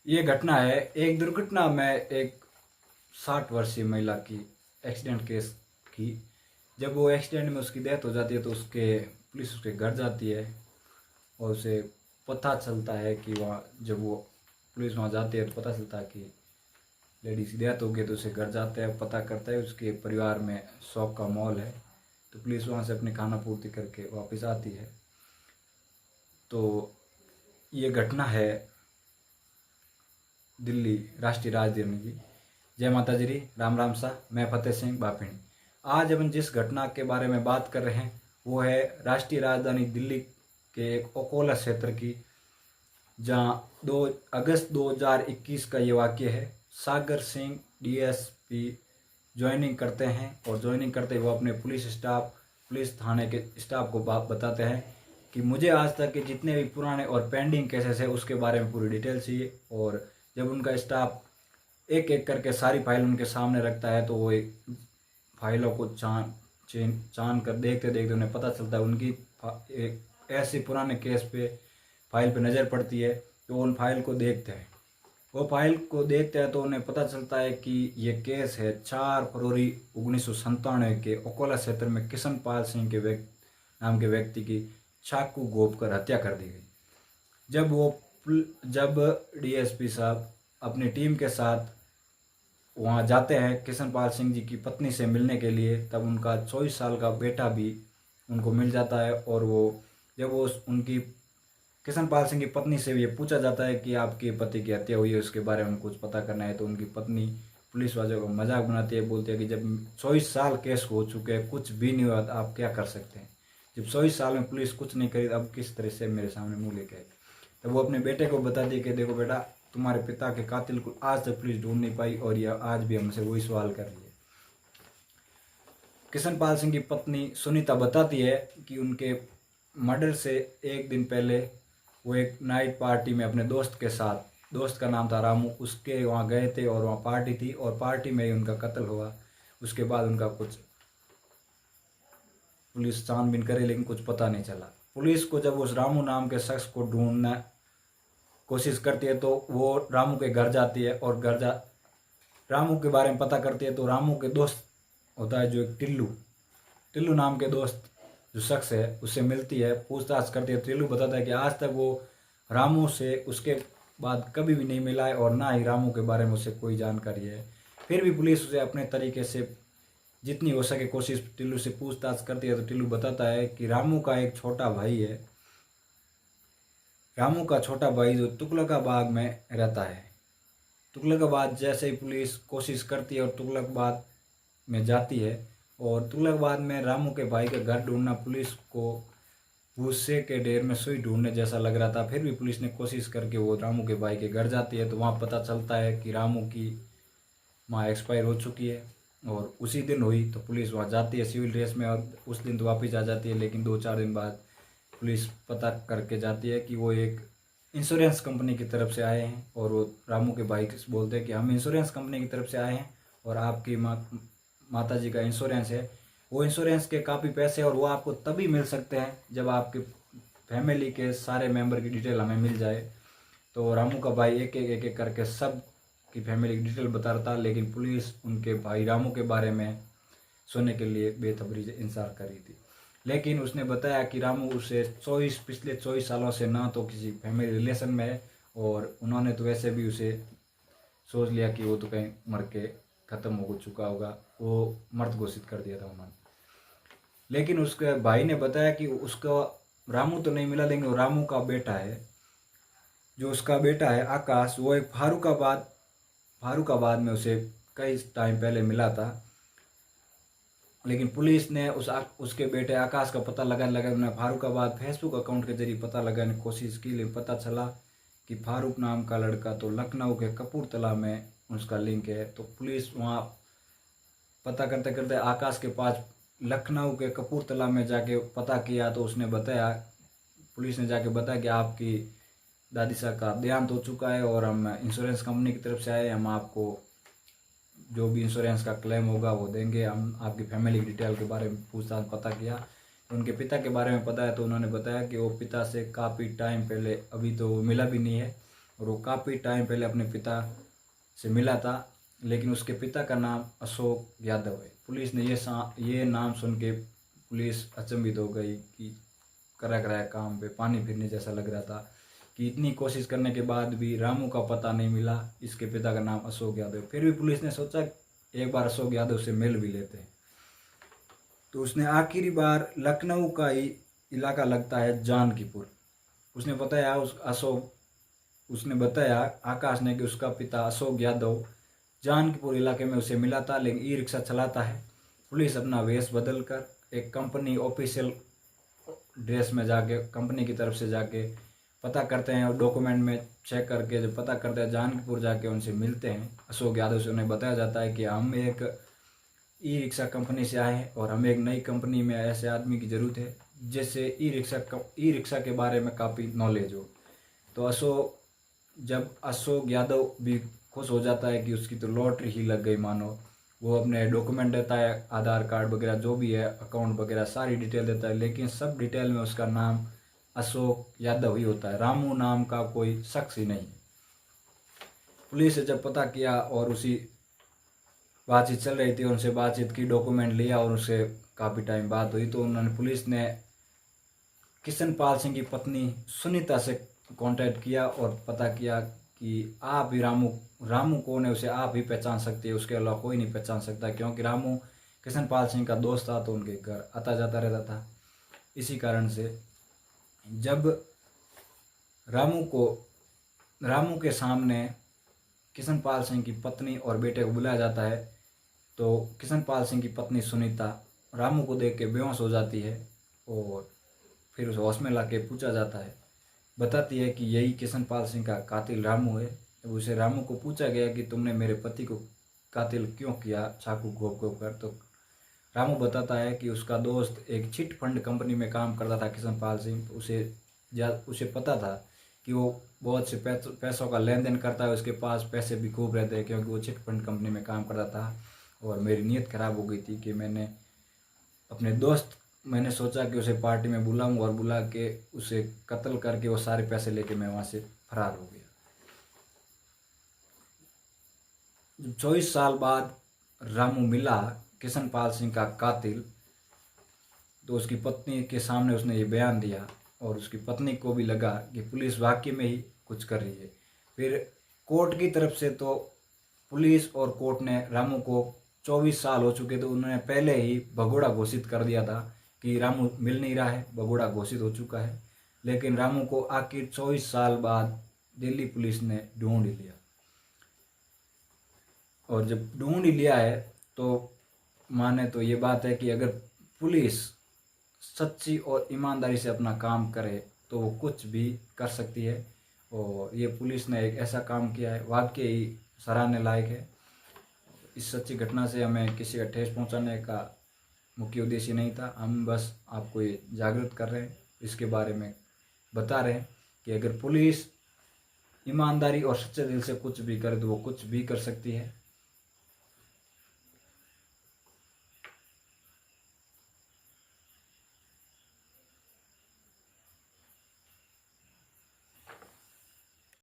ये घटना है एक दुर्घटना में एक 60 वर्षीय महिला की एक्सीडेंट केस की। जब वो एक्सीडेंट में उसकी डेथ हो जाती है तो उसके पुलिस उसके घर जाती है और उसे पता चलता है कि वहाँ जब वो पुलिस वहाँ जाती है तो पता चलता है कि लेडीज की डेथ हो गई। तो उसे घर जाता है, पता करता है, उसके परिवार में शौक का माहौल है। तो पुलिस वहाँ से अपनी खाना पूर्ति करके वापस आती है। तो ये घटना है दिल्ली राष्ट्रीय राजधानी की। जय माता जी, राम राम सा। मैं फतेह सिंह बापिणी। आज हम जिस घटना के बारे में बात कर रहे हैं वो है राष्ट्रीय राजधानी दिल्ली के एक ओकोला क्षेत्र की, जहां 2 अगस्त 2021 का ये वाक्य है। सागर सिंह डीएसपी ज्वाइनिंग करते हैं और ज्वाइनिंग करते हुए अपने पुलिस थाने के स्टाफ को बताते हैं कि मुझे आज तक के जितने भी पुराने और पेंडिंग केसेस है उसके बारे में पूरी डिटेल चाहिए। और जब उनका स्टाफ एक एक करके सारी फाइल उनके सामने रखता है तो वो एक फाइलों को छान कर देखते देखते उन्हें पता चलता है उनकी एक ऐसे पुराने केस पे फाइल पे नज़र पड़ती है। तो उन फाइल को देखते हैं, वो फाइल को देखते हैं तो उन्हें पता चलता है कि ये केस है 4 फरवरी 1997 के ओकोला क्षेत्र में किशन पाल सिंह के नाम के व्यक्ति की चाकू घोंप कर हत्या कर दी गई। जब डीएसपी साहब अपनी टीम के साथ वहाँ जाते हैं किशन पाल सिंह जी की पत्नी से मिलने के लिए, तब उनका 24 साल का बेटा भी उनको मिल जाता है। और जब वो उनकी किशन पाल सिंह की पत्नी से ये पूछा जाता है कि आपके पति की हत्या हुई है, उसके बारे में कुछ पता करना है, तो उनकी पत्नी पुलिस वालों को मजाक बनाती है, बोलती है कि जब 24 साल केस हो चुके हैं, कुछ भी नहीं हुआ, तो आप क्या कर सकते हैं। जब 24 साल में पुलिस कुछ नहीं करी, अब किस तरह से मेरे सामने मुँह लेके आए। तो वो अपने बेटे को बताती है कि देखो बेटा, तुम्हारे पिता के कातिल को आज तक पुलिस ढूंढ नहीं पाई और यह आज भी हमसे वही सवाल कर रही है। किशन पाल सिंह की पत्नी सुनीता बताती है कि उनके मर्डर से एक दिन पहले वो एक नाइट पार्टी में अपने दोस्त के साथ, दोस्त का नाम था रामू, उसके वहाँ गए थे और वहाँ पार्टी थी और पार्टी में ही उनका कत्ल हुआ। उसके बाद उनका कुछ पुलिस छानबीन करे लेकिन कुछ पता नहीं चला। पुलिस को जब उस रामू नाम के शख्स को ढूंढना कोशिश करती है तो वो रामू के घर जाती है और रामू के बारे में पता करती है। तो रामू के दोस्त होता है जो एक टिल्लू नाम के दोस्त जो शख्स है उससे मिलती है, पूछताछ करती है। टिल्लू बताता है कि आज तक वो रामू से उसके बाद कभी भी नहीं मिला है और ना ही रामू के बारे में उसे कोई जानकारी है। फिर भी पुलिस उसे अपने तरीके से जितनी हो सके कोशिश टिल्लू से पूछताछ करती है। तो टिल्लू बताता है कि रामू का एक छोटा भाई है, रामू का छोटा भाई जो तुगलकाबाद में रहता है। तुगलकाबाद जैसे ही पुलिस कोशिश करती है और तुगलकाबाद में जाती है और तुगलकाबाद में रामू के भाई का घर ढूंढना पुलिस को भूसे के ढेर में सुई ढूंढने जैसा लग रहा था। फिर भी पुलिस ने कोशिश करके वो रामू के भाई के घर जाती है तो वहाँ पता चलता है कि रामू की माँ एक्सपायर हो चुकी है और उसी दिन हुई। तो पुलिस वहाँ जाती है सिविल ड्रेस में और उस दिन तो वापस आ जाती है। लेकिन 2-4 दिन बाद पुलिस पता करके जाती है कि वो एक इंश्योरेंस कंपनी की तरफ से आए हैं और वो रामू के भाई से बोलते हैं कि हम इंश्योरेंस कंपनी की तरफ से आए हैं और आपकी माता जी का इंश्योरेंस है, वो इंश्योरेंस के काफ़ी पैसे और वो आपको तभी मिल सकते हैं जब आपके फैमिली के सारे मेंबर की डिटेल हमें मिल जाए। तो रामू का भाई एक एक करके सब की फैमिली की डिटेल बता रहा था, लेकिन पुलिस उनके भाई रामू के बारे में सुनने के लिए बेसब्री से इंतजार कर रही थी। लेकिन उसने बताया कि रामू उसे पिछले 24 सालों से ना तो किसी फैमिली रिलेशन में है और उन्होंने तो वैसे भी उसे सोच लिया कि वो तो कहीं मर के ख़त्म हो चुका होगा, वो मर्द घोषित कर दिया था उन्होंने। लेकिन उसके भाई ने बताया कि उसका रामू तो नहीं मिला, लेकिन वो रामू का बेटा है, जो उसका बेटा है आकाश, वो एक फारूकाबाद में उसे कई टाइम पहले मिला था। लेकिन पुलिस ने उसके बेटे आकाश का पता लगाने फारूकाबाद फेसबुक अकाउंट के जरिए पता लगाने की कोशिश की, लेकिन पता चला कि फारूक नाम का लड़का तो लखनऊ के कपूरथला में उसका लिंक है। तो पुलिस वहाँ पता करते करते आकाश के पास लखनऊ के कपूरथला में जाके पता किया तो उसने बताया, पुलिस ने जाके बताया कि आपकी दादी साहब का देहांत हो चुका है और हम इंश्योरेंस कंपनी की तरफ से आए, हम आपको जो भी इंश्योरेंस का क्लेम होगा वो देंगे। हम आपकी फैमिली की डिटेल के बारे में पूछताछ पता किया तो उनके पिता के बारे में पता है। तो उन्होंने बताया कि वो पिता से काफ़ी टाइम पहले, अभी तो मिला भी नहीं है, और वो काफ़ी टाइम पहले अपने पिता से मिला था, लेकिन उसके पिता का नाम अशोक यादव है। पुलिस ने ये नाम सुन के पुलिस अचंभित हो गई कि करा कराया काम पे पानी फिरने जैसा लग रहा था कि इतनी कोशिश करने के बाद भी रामू का पता नहीं मिला, इसके पिता का नाम अशोक यादव। फिर भी पुलिस ने सोचा एक बार अशोक यादव से मिल भी लेते हैं। तो उसने आखिरी बार लखनऊ का ही इलाका लगता है जानकीपुर, उसने बताया आकाश ने कि उसका पिता अशोक यादव जानकीपुर इलाके में उसे मिला था, लेकिन ई रिक्शा चलाता है। पुलिस अपना वेश बदल कर एक कंपनी ऑफिशियल ड्रेस में जाके कंपनी की तरफ से जाके पता करते हैं और डॉक्यूमेंट में चेक करके जब पता करते हैं जानकीपुर जाके उनसे मिलते हैं अशोक यादव से। उन्हें बताया जाता है कि हम एक ई रिक्शा कंपनी से आए हैं और हमें एक नई कंपनी में ऐसे आदमी की ज़रूरत है जिससे ई रिक्शा के बारे में काफ़ी नॉलेज हो। तो जब अशोक यादव भी खुश हो जाता है कि उसकी तो लॉटरी ही लग गई मानो। वो अपने डॉक्यूमेंट देता है, आधार कार्ड वगैरह जो भी है, अकाउंट वगैरह सारी डिटेल देता है, लेकिन सब डिटेल में उसका नाम अशोक यादव ही होता है, रामू नाम का कोई शख्स ही नहीं। पुलिस ने जब पता किया और उसी बातचीत चल रही थी, उनसे बातचीत की, डॉक्यूमेंट लिया और उससे काफ़ी टाइम बात हुई, तो पुलिस ने किशनपाल सिंह की पत्नी सुनीता से कांटेक्ट किया और पता किया कि आप ही रामू कौन है, उसे आप ही पहचान सकते हैं, उसके अलावा कोई नहीं पहचान सकता, क्योंकि रामू किशनपाल सिंह का दोस्त था तो उनके घर आता जाता रहता था। इसी कारण से जब रामू के सामने किशनपाल सिंह की पत्नी और बेटे को बुलाया जाता है, तो किशनपाल सिंह की पत्नी सुनीता रामू को देख के बेहोश हो जाती है और फिर उसे होश में ला के पूछा जाता है, बताती है कि यही किशनपाल सिंह का कातिल रामू है। जब उसे रामू को पूछा गया कि तुमने मेरे पति को कातिल क्यों किया चाकू घोंप घोंप कर, तो रामू बताता है कि उसका दोस्त एक चिट फंड कंपनी में काम करता था किशनपाल सिंह, उसे पता था कि वो बहुत से पैसों का लेन देन करता है, उसके पास पैसे भी खूब रहते हैं क्योंकि वो चिट फंड कंपनी में काम करता था। और मेरी नीयत ख़राब हो गई थी कि मैंने सोचा कि उसे पार्टी में बुलाऊं और बुला के उसे कत्ल करके वो सारे पैसे लेके मैं वहाँ से फरार हो गया। 24 साल बाद रामू मिला किशनपाल सिंह का कातिल, तो उसकी पत्नी के सामने उसने ये बयान दिया और उसकी पत्नी को भी लगा कि पुलिस वाकई में ही कुछ कर रही है। फिर कोर्ट की तरफ से तो पुलिस और कोर्ट ने रामू को 24 साल हो चुके थे, उन्होंने पहले ही भगोड़ा घोषित कर दिया था कि रामू मिल नहीं रहा है, भगोड़ा घोषित हो चुका है। लेकिन रामू को आखिर 24 साल बाद दिल्ली पुलिस ने ढूंढ लिया और जब ढूंढ लिया है तो माने तो ये बात है कि अगर पुलिस सच्ची और ईमानदारी से अपना काम करे तो वो कुछ भी कर सकती है। और ये पुलिस ने एक ऐसा काम किया है वाकई ही सराहने लायक है। इस सच्ची घटना से हमें किसी का ठेस पहुंचाने का मुख्य उद्देश्य नहीं था, हम बस आपको ये जागृत कर रहे हैं, इसके बारे में बता रहे हैं कि अगर पुलिस ईमानदारी और सच्चे दिल से कुछ भी करे तो वो कुछ भी कर सकती है।